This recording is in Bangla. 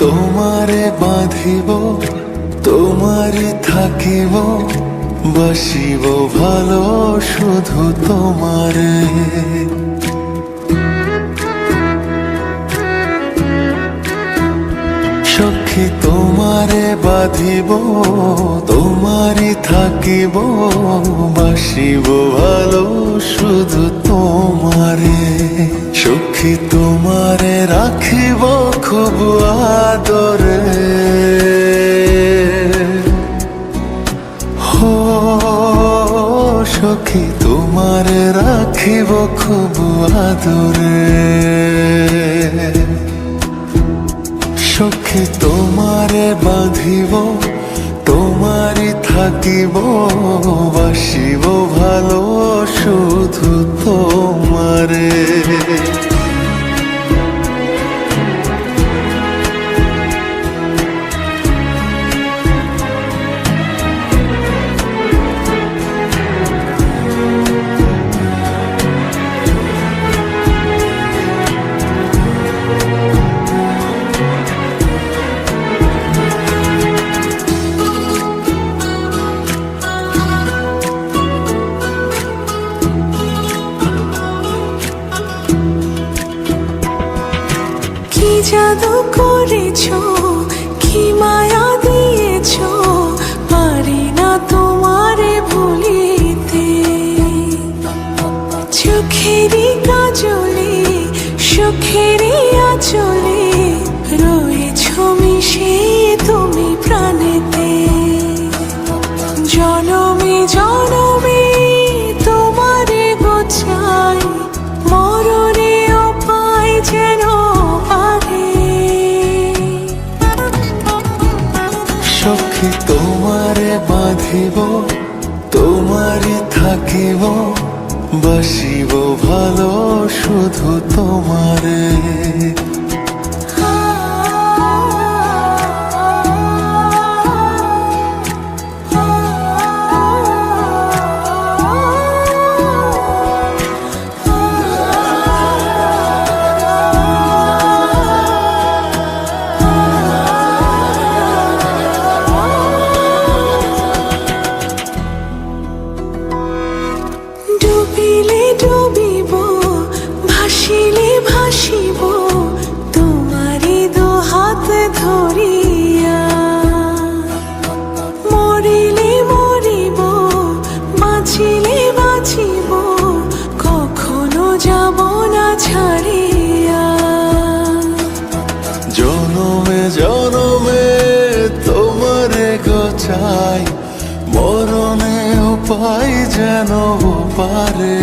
তোমারে বাঁধিব, তোমারে থাকিব, বাসিব ভালো শুধু তোমারে। সখী তোমারে বাঁধিব, তোমারে থাকিব, বাসিব ভালো শুধু তোমারে। সখী তোমারে রাখিব খুব আদরে, হো সখী তোমারে রাখিব খুব আদরে। সখী তোমারে বাঁধিব, তোমারে থাকিব, বাসিব ভালো শুধু তোমারে। কি জাদু করেছো, কি মায়া দিয়েছো, পারি না তোমারে ভুলিতে। চোখেরই কাজলে, সুখেরই আঁচলে, রয়েছো মিশে তুমি প্রাণেতে। জনমে জনমে তোমারে গোছাই, মরণেও পাই যেন পারে। সখী তোমারে বাঁধিব, তোমারে থাকিব, বাসিব ভালো শুধু তোমারে। ডুবিলে ডুবিব, ভাসিলে ভাসিব, তোমারি দু হাত ধরিয়া। মরিলে মরিব, বাঁচিলে বাঁচিব, কখনো যাব না ছাড়িয়া। জনমে জনমে তোমারে গোছাই, মরণেও পাই যেন পারে।